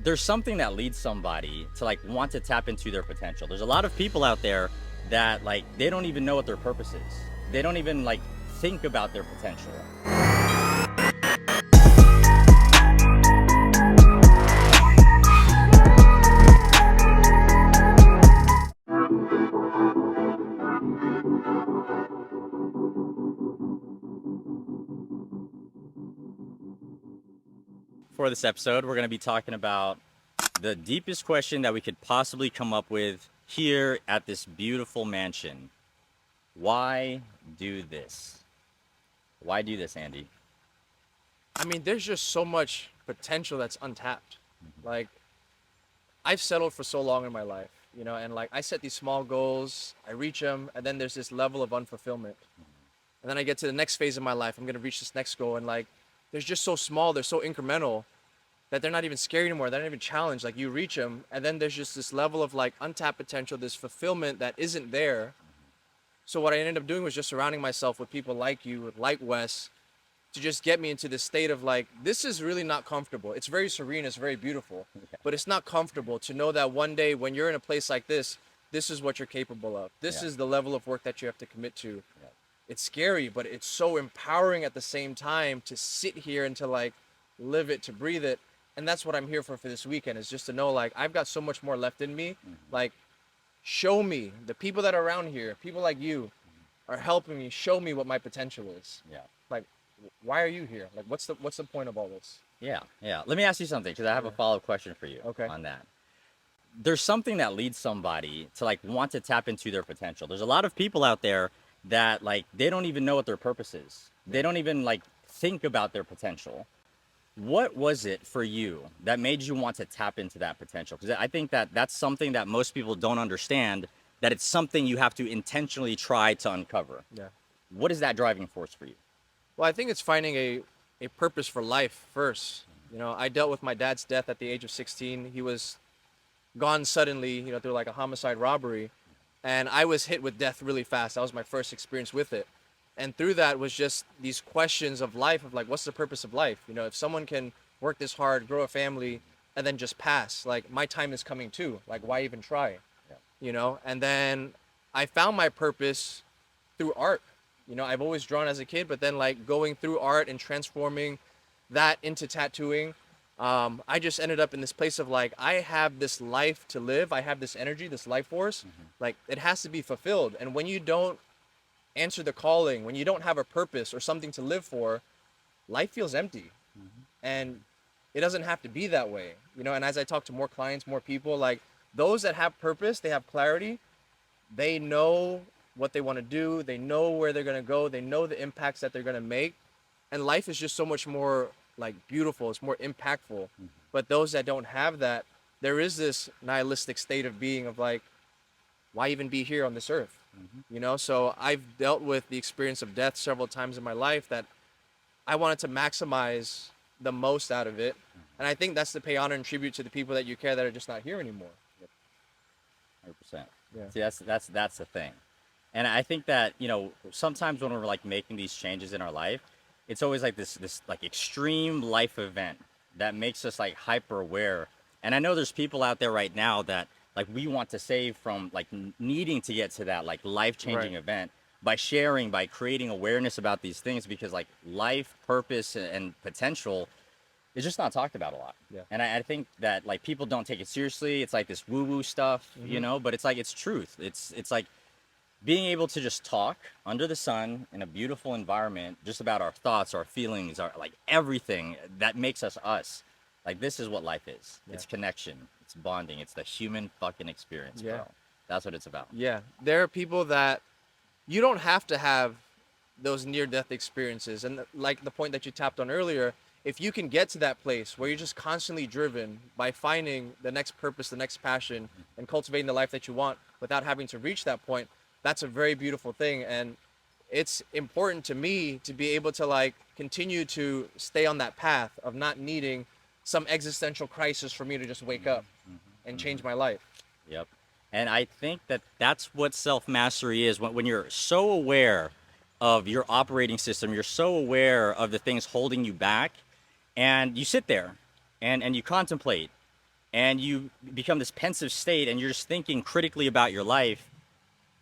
there's something that leads somebody to like want to tap into their potential. There's a lot of people out there that like they don't even know what their purpose is. They don't even like think about their potential. For this episode, we're going to be talking about the deepest question that we could possibly come up with here at this beautiful mansion. Why do this? Why do this, Andy? I mean, there's just so much potential that's untapped. Like, I've settled for so long in my life, and like I set these small goals, I reach them, and then there's this level of unfulfillment. And then I get to the next phase of my life, I'm going to reach this next goal, and like, they're just so small, they're so incremental that they're not even scary anymore. They're not even challenged. Like, you reach them, and then there's just this level of like untapped potential, this fulfillment that isn't there. So what I ended up doing was just surrounding myself with people like you, like Wes, to just get me into this state of like, this is really not comfortable. It's very serene, it's very beautiful, but it's not comfortable to know that one day when you're in a place like this is what you're capable of. This is the level of work that you have to commit to. It's scary, but it's so empowering at the same time to sit here and to like live it, to breathe it. And that's what I'm here for this weekend, is just to know like I've got so much more left in me. Like, show me, the people that are around here, people like you, are helping me show me what my potential is. Yeah. Like, why are you here? Like, what's the point of all this? Yeah. Let me ask you something, because I have a follow-up question for you Okay. on that. There's something that leads somebody to like want to tap into their potential. There's a lot of people out there that like they don't even know what their purpose is. They don't even like think about their potential. What was it for you that made you want to tap into that potential? Because I think that that's something that most people don't understand, that it's something you have to intentionally try to uncover. Yeah. What is that driving force for you? Well, I think it's finding a purpose for life first. I dealt with my dad's death at the age of 16. He was gone suddenly, through like a homicide robbery. And I was hit with death really fast. That was my first experience with it. And through that was just these questions of life, of like, what's the purpose of life? If someone can work this hard, grow a family, and then just pass, like, my time is coming too. Like, why even try? And then I found my purpose through art. I've always drawn as a kid, but then like going through art and transforming that into tattooing, I just ended up in this place of like, I have this life to live. I have this energy, this life force. Like, it has to be fulfilled. And when you don't answer the calling, when you don't have a purpose or something to live for, life feels empty. And it doesn't have to be that way. And as I talk to more clients, more people, like, those that have purpose, they have clarity, they know what they want to do, they know where they're going to go, they know the impacts that they're going to make, and life is just so much more like beautiful, it's more impactful. But those that don't have that, there is this nihilistic state of being of like, why even be here on this earth? So I've dealt with the experience of death several times in my life, that I wanted to maximize the most out of it. And I think that's to pay honor and tribute to the people that you care that are just not here anymore. 100%. Yeah. See, that's the thing. And I think that, sometimes when we're like making these changes in our life, it's always like this like extreme life event that makes us like hyper aware. And I know there's people out there right now that like we want to save from like needing to get to that like life-changing Right. event by sharing, by creating awareness about these things, because like life, purpose, and potential is just not talked about a lot. Yeah. And I think that like people don't take it seriously. It's like this woo-woo stuff, but it's like it's truth. It's like being able to just talk under the sun in a beautiful environment just about our thoughts, our feelings, our like everything that makes us us. Like, this is what life is. Yeah. It's connection, it's bonding, it's the human fucking experience, Yeah. bro. That's what it's about. Yeah. There are people that you don't have to have those near-death experiences. And like the point that you tapped on earlier, if you can get to that place where you're just constantly driven by finding the next purpose, the next passion, and cultivating the life that you want without having to reach that point, that's a very beautiful thing. And it's important to me to be able to like continue to stay on that path of not needing some existential crisis for me to just wake up and change my life. Yep. And I think that that's what self mastery is, when you're so aware of your operating system, you're so aware of the things holding you back, and you sit there and you contemplate and you become this pensive state and you're just thinking critically about your life,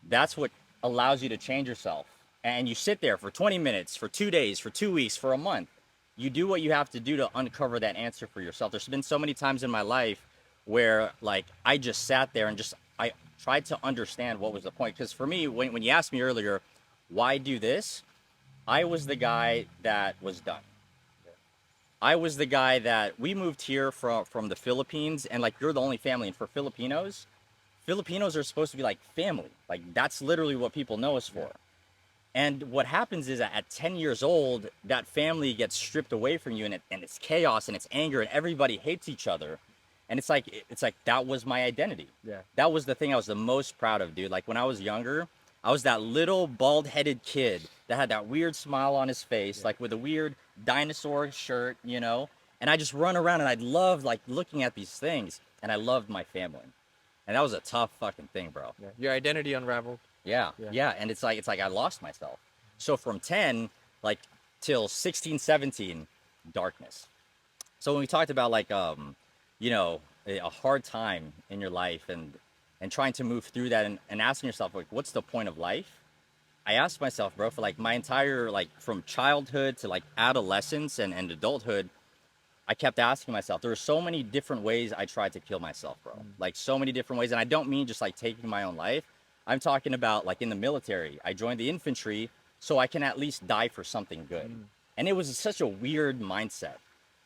that's what allows you to change yourself. And you sit there for 20 minutes, for 2 days, for 2 weeks, for a month. You do what you have to do to uncover that answer for yourself. There's been so many times in my life where like I just sat there and just I tried to understand what was the point. Because for me, when you asked me earlier, why do this? I was the guy that was done. I was the guy that we moved here from the Philippines, and like you're the only family. And for Filipinos, Filipinos are supposed to be like family. Like that's literally what people know us Yeah. for. And what happens is that at 10 years old, that family gets stripped away from you, and it's chaos and it's anger, and everybody hates each other. And it's like that was my identity. Yeah. That was the thing I was the most proud of, dude. Like when I was younger, I was that little bald-headed kid that had that weird smile on his face, Yeah. like with a weird dinosaur shirt, you know. And I just run around and I loved like looking at these things, and I loved my family. And that was a tough fucking thing, bro. Yeah. Your identity unraveled. Yeah, Yeah. yeah, and it's like I lost myself. So from 10 like till 16, 17, darkness. So when we talked about like you know, a hard time in your life and trying to move through that and asking yourself like what's the point of life? I asked myself, bro, for like my entire like from childhood to like adolescence and adulthood, I kept asking myself, there were so many different ways I tried to kill myself, bro. Mm. Like so many different ways. And I don't mean just like taking my own life. I'm talking about like in the military. I joined the infantry so I can at least die for something good. Mm. And it was such a weird mindset,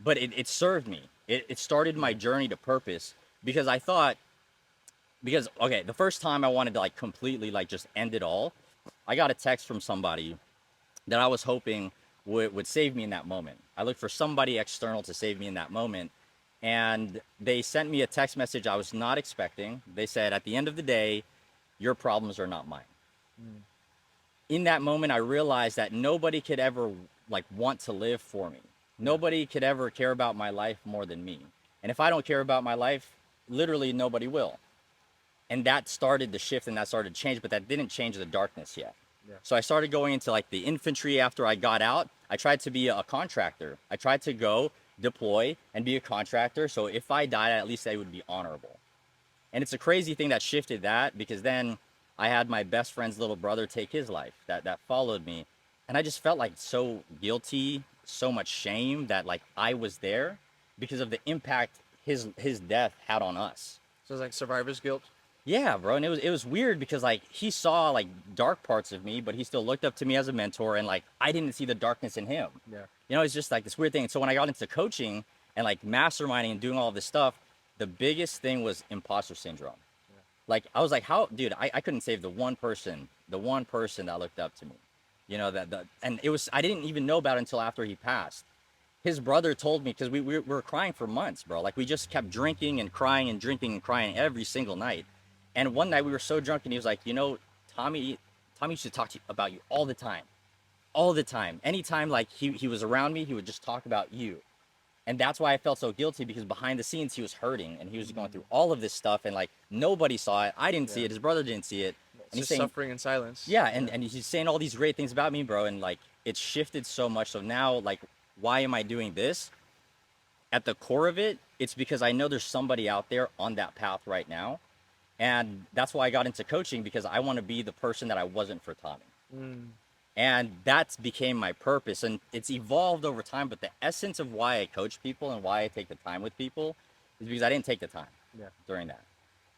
but it served me. It started my Yeah. journey to purpose because I thought, because, okay, the first time I wanted to like completely like just end it all, I got a text from somebody that I was hoping would save me in that moment. I looked for somebody external to save me in that moment. And they sent me a text message I was not expecting. They said, at the end of the day, your problems are not mine. Mm. In that moment, I realized that nobody could ever like want to live for me. Yeah. Nobody could ever care about my life more than me. And if I don't care about my life, literally nobody will. And that started the shift and that started to change, but that didn't change the darkness yet. Yeah. So I started going into like the infantry after I got out. I tried to be a contractor. I tried to go deploy and be a contractor. So if I died, at least I would be honorable. And it's a crazy thing that shifted that because then I had my best friend's little brother take his life that followed me. And I just felt like so guilty, so much shame that like I was there because of the impact his death had on us. So it's like survivor's guilt. Yeah, bro, and it was weird because like he saw like dark parts of me, but he still looked up to me as a mentor, and like I didn't see the darkness in him. Yeah. You know, it's just like this weird thing. So when I got into coaching and like masterminding and doing all this stuff, the biggest thing was imposter syndrome. Yeah. Like I was like, how, dude, I couldn't save the one person that looked up to me. You know that and it was I didn't even know about it until after he passed. His brother told me because we were crying for months, bro. Like we just kept drinking and crying and drinking and crying every single night. And one night we were so drunk, and he was like, you know, Tommy used to talk to you about you all the time. Anytime like he was around me, he would just talk about you. And that's why I felt so guilty because behind the scenes he was hurting and he was going Mm. through all of this stuff, and like nobody saw it. I didn't see Yeah. it. His brother didn't see it. It's And he's just saying, suffering in silence. yeah, Yeah. and he's saying all these great things about me, bro. And like it's shifted so much. So now, like, why am I doing this? At the core of it, it's because I know there's somebody out there on that path right now. And that's why I got into coaching because I want to be the person that I wasn't for Tommy. Mm. And that became my purpose. And it's evolved over time. But the essence of why I coach people and why I take the time with people is because I didn't take the time Yeah. during that.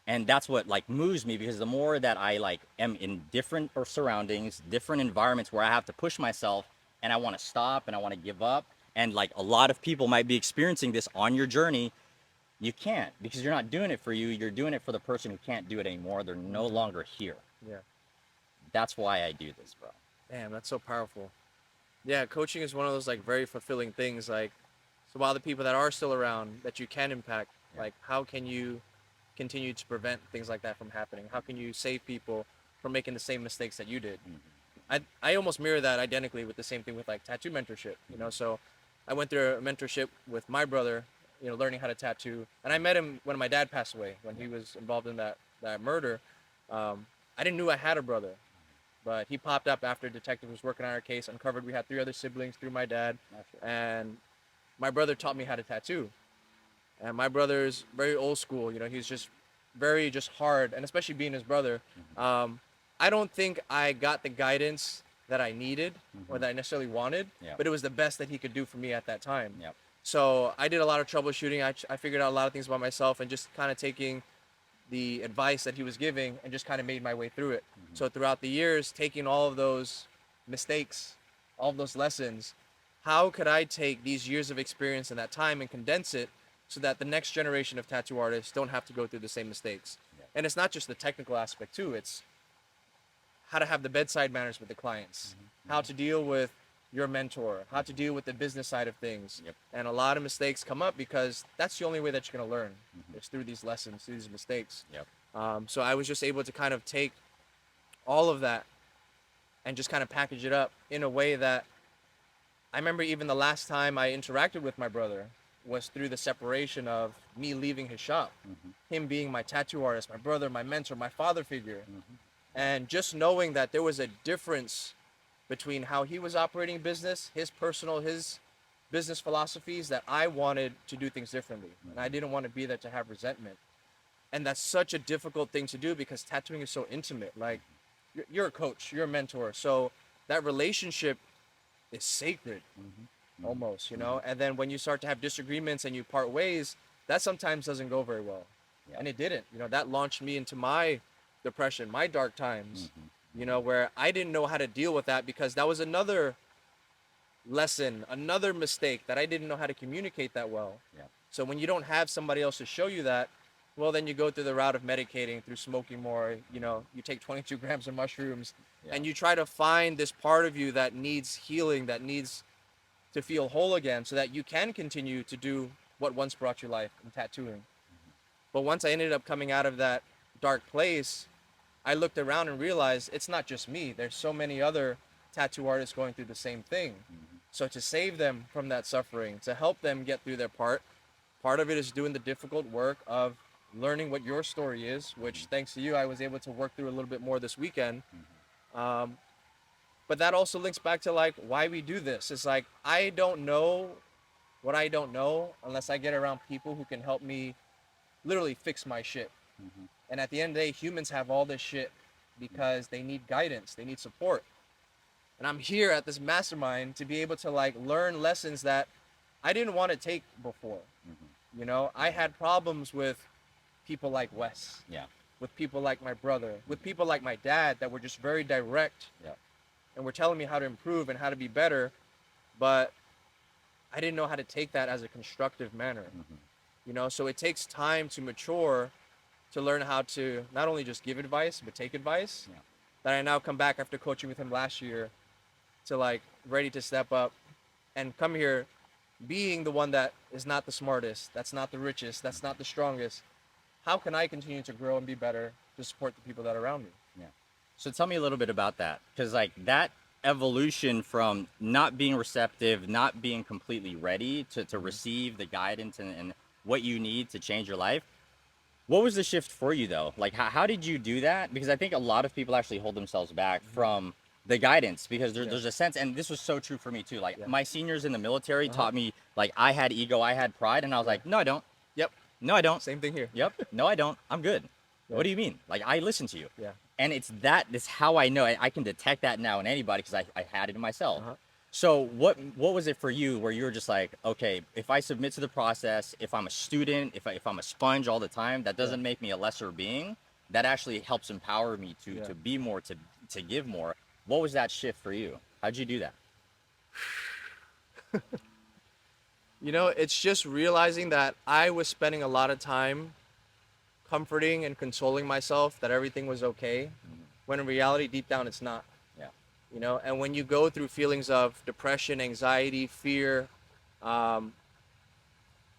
And that's what like moves me because the more that I like am in different surroundings, different environments where I have to push myself and I want to stop and I want to give up. And like a lot of people might be experiencing this on your journey, you can't because you're not doing it for you. You're doing it for the person who can't do it anymore. They're no Mm. longer here. Yeah. That's why I do this, bro. Damn, that's so powerful. Yeah, coaching is one of those like very fulfilling things. Like, so while the people that are still around that you can impact, Yeah. like, how can you continue to prevent things like that from happening? How can you save people from making the same mistakes that you did? Mhm. I almost mirror that identically with the same thing with like tattoo mentorship. You know, so I went through a mentorship with my brother. You know, learning how to tattoo, and I met him when my dad passed away when he was involved in that murder. I didn't knew I had a brother, but he popped up after a detective was working on our case, uncovered we had three other siblings through my dad, That's right. and my brother taught me how to tattoo. And my brother's very old school. You know, he's just very just hard, and especially being his brother, Mm-hmm. um, I don't think I got the guidance that I needed or Mm-hmm. that I necessarily wanted, Yep. but it was the best that he could do for me at that time. Yep. So I did a lot of troubleshooting. I figured out a lot of things about myself and just kind of taking the advice that he was giving and just kind of made my way through it. Mm-hmm. So throughout the years, taking all of those mistakes, all of those lessons, how could I take these years of experience and that time and condense it so that the next generation of tattoo artists don't have to go through the same mistakes? Yep. And it's not just the technical aspect too, it's how to have the bedside manners with the clients, Mm-hmm. how to deal with your mentor, how to deal with the business side of things. Yep. And a lot of mistakes come up because that's the only way that you're going to learn. Mm-hmm. It's through these lessons, through these mistakes. Yep. So I was just able to kind of take all of that and just kind of package it up in a way that I remember even the last time I interacted with my brother was through the separation of me leaving his shop, Mm-hmm. him being my tattoo artist, my brother, my mentor, my father figure. Mm-hmm. And just knowing that there was a difference between how he was operating business, his business philosophies, that I wanted to do things differently. And I didn't want to be there to have resentment. And that's such a difficult thing to do because tattooing is so intimate. Like, you're a coach, you're a mentor. So that relationship is sacred Mm-hmm. almost, you Mm-hmm. know? And then when you start to have disagreements and you part ways, that sometimes doesn't go very well. Yep. And it didn't. You know, that launched me into my depression, my dark times, Mm-hmm. you know, where I didn't know how to deal with that because that was another lesson, another mistake that I didn't know how to communicate that well. Yep. So when you don't have somebody else to show you that, well, then you go through the route of medicating, through smoking more. You know, you take 22 grams of mushrooms, Yep. and you try to find this part of you that needs healing, that needs to feel whole again, so that you can continue to do what once brought you life in tattooing. But once I ended up coming out of that dark place, I looked around and realized it's not just me. There's so many other tattoo artists going through the same thing. Mm-hmm. So to save them from that suffering, to help them get through their part of it is doing the difficult work of learning what your story is, which thanks to you, I was able to work through a little bit more this weekend. Um, but that also links back to like why we do this. It's like I don't know what I don't know unless I get around people who can help me literally fix my shit. Mm-hmm. And at the end of the day, humans have all this shit because they need guidance, they need support. And I'm here at this mastermind to be able to like learn lessons that I didn't want to take before. Mm-hmm. You know, I had problems with people like Wes, Yeah. with people like my brother, with people like my dad that were just very direct Yeah. and were telling me how to improve and how to be better, but I didn't know how to take that as a constructive manner. Mm-hmm. You know, so it takes time to mature to learn how to not only just give advice but take advice. Yeah. That I now come back after coaching with him last year to like ready to step up and come here being the one that is not the smartest, that's not the richest, that's not the strongest. How can I continue to grow and be better to support the people that are around me? Yeah. So tell me a little bit about that, because like that evolution from not being receptive, not being completely ready to receive the guidance and what you need to change your life. What was the shift for you though? Like how did you do that? Because I think a lot of people actually hold themselves back from the guidance because Yeah. there's a sense, and this was so true for me too. Like Yeah. my seniors in the military Uh-huh. taught me like I had ego, I had pride, and I was Yeah. like, no, I don't. Yep. No, I don't. Same thing here. Yep. No, I don't. I'm good. Yeah. What do you mean? Like I listen to you. Yeah. And it's that this how I know I can detect that now in anybody because I had it in myself. Uh-huh. So what was it for you where you were just like, okay, if I submit to the process, if I'm a student, if I'm a sponge all the time, that doesn't make me a lesser being. That actually helps empower me Yeah. to be more, to give more. What was that shift for you? How'd you do that? You know, it's just realizing that I was spending a lot of time comforting and consoling myself that everything was okay, when in reality, deep down, it's not. Yeah. You know, and when you go through feelings of depression, anxiety, fear, um,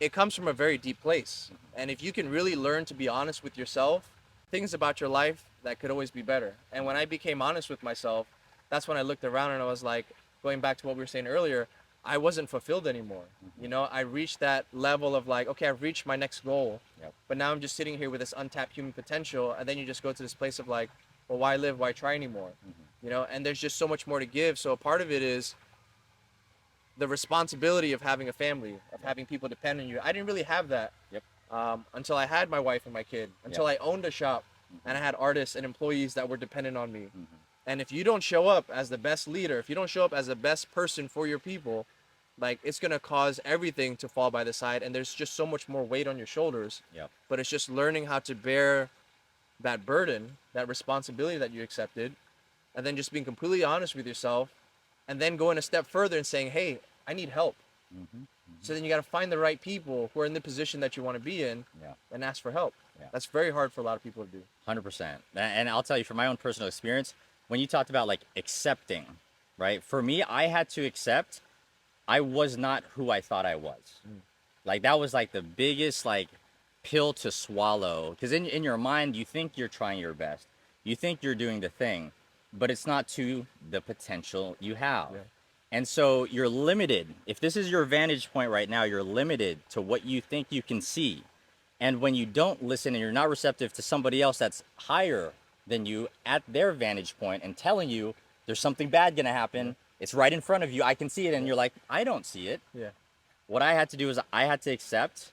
it comes from a very deep place. And if you can really learn to be honest with yourself, things about your life that could always be better. And when I became honest with myself, that's when I looked around and I was like, going back to what we were saying earlier, I wasn't fulfilled anymore. You know, I reached that level of like, okay, I've reached my next goal, Yep. but now I'm just sitting here with this untapped human potential. And then you just go to this place of like, well, why live? Why try anymore? You know, and there's just so much more to give. So a part of it is the responsibility of having a family, of having people depend on you. I didn't really have that Yep. until I had my wife and my kid, until Yep. I owned a shop and I had artists and employees that were dependent on me. Mm-hmm. And if you don't show up as the best leader, if you don't show up as the best person for your people, like it's gonna cause everything to fall by the side, and there's just so much more weight on your shoulders. Yep. But it's just learning how to bear that burden, that responsibility that you accepted, and then just being completely honest with yourself, and then going a step further and saying, "Hey, I need help." Mm-hmm. So then you got to find the right people who are in the position that you want to be in, Yeah. and ask for help. Yeah. That's very hard for a lot of people to do. 100%. And I'll tell you from my own personal experience, when you talked about like accepting, right? For me, I had to accept I was not who I thought I was. Like that was like the biggest like pill to swallow because in your mind you think you're trying your best. You think you're doing the thing, but it's not to the potential you have. Yeah. And so you're limited. If this is your vantage point right now, you're limited to what you think you can see. And when you don't listen and you're not receptive to somebody else that's higher than you at their vantage point and telling you there's something bad going to happen, it's right in front of you, I can see it, and you're like, I don't see it. Yeah. What I had to do is I had to accept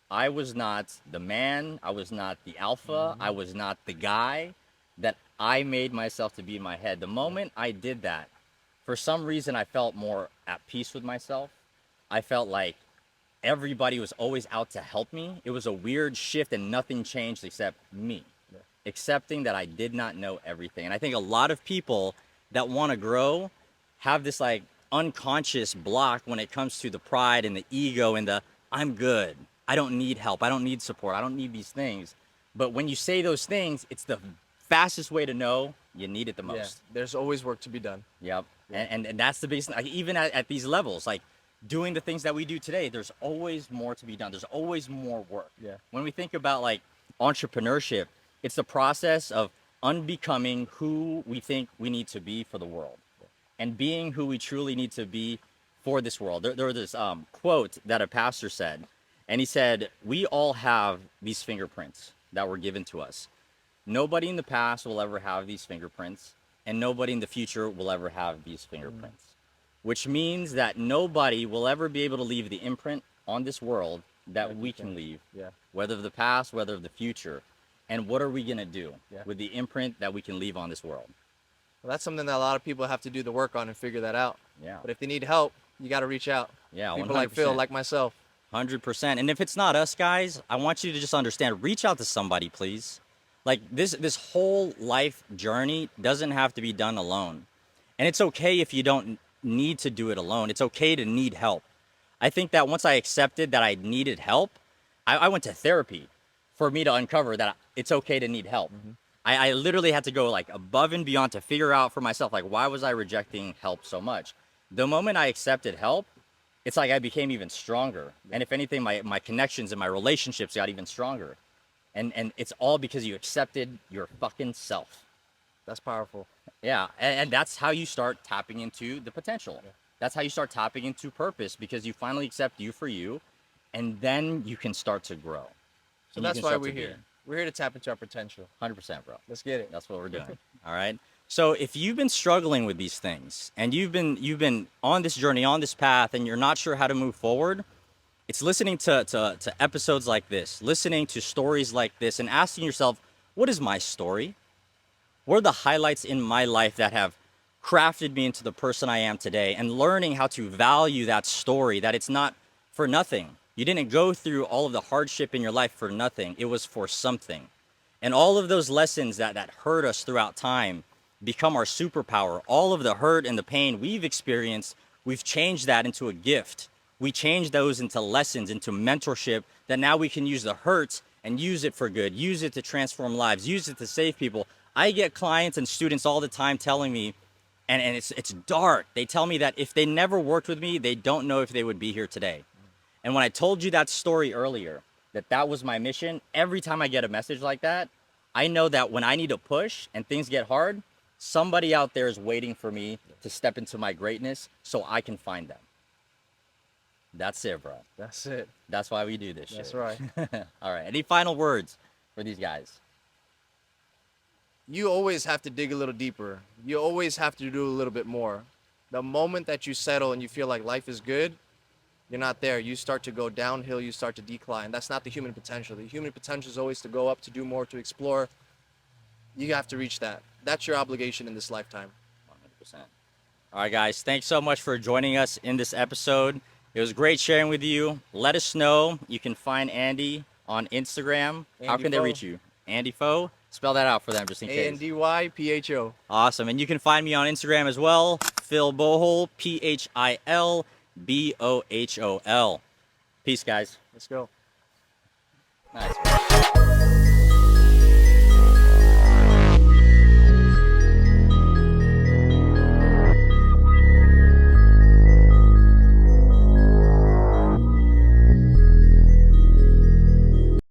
I was not the man, I was not the alpha, I was not the guy that I made myself to be in my head. The moment I did that, for some reason I felt more at peace with myself. I felt like everybody was always out to help me. It was a weird shift and nothing changed except me. Yeah. Accepting that I did not know everything. And I think a lot of people that want to grow have this like unconscious block when it comes to the pride and the ego and the I'm good. I don't need help. I don't need support. I don't need these things. But when you say those things, it's the fastest way to know you need it the Yeah. most. There's always work to be done. Yep. Yeah. And that's the biggest, like, even at these levels, like doing the things that we do today, there's always more to be done. There's always more work. Yeah. When we think about like entrepreneurship, it's the process of unbecoming who we think we need to be for the world and being who we truly need to be for this world. There was this quote that a pastor said, and he said, we all have these fingerprints that were given to us. Nobody in the past will ever have these fingerprints, and nobody in the future will ever have these fingerprints, which means that nobody will ever be able to leave the imprint on this world that Like we you can leave, Yeah. whether of the past, whether of the future. And what are we going to do Yeah. with the imprint that we can leave on this world? Well, that's something that a lot of people have to do the work on and figure that out. Yeah. But if they need help, you got to reach out. Yeah, People like Phil, 100%. like myself. 100%. And if it's not us, guys, I want you to just understand, reach out to somebody, please. Like this whole life journey doesn't have to be done alone. And it's okay if you don't need to do it alone. It's okay to need help. I think that once I accepted that I needed help, I went to therapy for me to uncover that it's okay to need help. I literally had to go like above and beyond to figure out for myself, like, why was I rejecting help so much? The moment I accepted help, it's like I became even stronger. And if anything, my connections and my relationships got even stronger. And it's all because you accepted your fucking self. That's powerful. Yeah. And that's how you start tapping into the potential. Yeah. That's how you start tapping into purpose because you finally accept you for you. And then you can start to grow. So And you that's can why start we're to be here. We're here to tap into our potential. 100%, bro. Let's get it. That's what we're doing. All right. So if you've been struggling with these things and you've been on this journey, on this path, and you're not sure how to move forward, it's listening to episodes like this, listening to stories like this, and asking yourself, what is my story? What are the highlights in my life that have crafted me into the person I am today? And learning how to value that story, that it's not for nothing. You didn't go through all of the hardship in your life for nothing. It was for something. And all of those lessons that hurt us throughout time become our superpower. All of the hurt and the pain we've experienced, we've changed that into a gift. We change those into lessons, into mentorship that now we can use the hurt and use it for good, use it to transform lives, use it to save people. I get clients and students all the time telling me, and it's dark. They tell me that if they never worked with me, they don't know if they would be here today. And when I told you that story earlier, that was my mission, every time I get a message like that, I know that when I need to push and things get hard, somebody out there is waiting for me to step into my greatness so I can find them. That's it, bro. That's it. That's why we do this shit. That's right. All right. Any final words for these guys? You always have to dig a little deeper. You always have to do a little bit more. The moment that you settle and you feel like life is good, you're not there. You start to go downhill, you start to decline. That's not the human potential. The human potential is always to go up, to do more, to explore. You have to reach that. That's your obligation in this lifetime. 100%. All right, guys. Thanks so much for joining us in this episode. It was great sharing with you. Let us know. You can find Andy on Instagram. How Andy can they Foe. reach you? Andy Foe? Spell that out for them just in case. ANDYPHO. Awesome. And you can find me on Instagram as well. Phil Bohol. PhilBohol. Peace, guys. Let's go. Nice.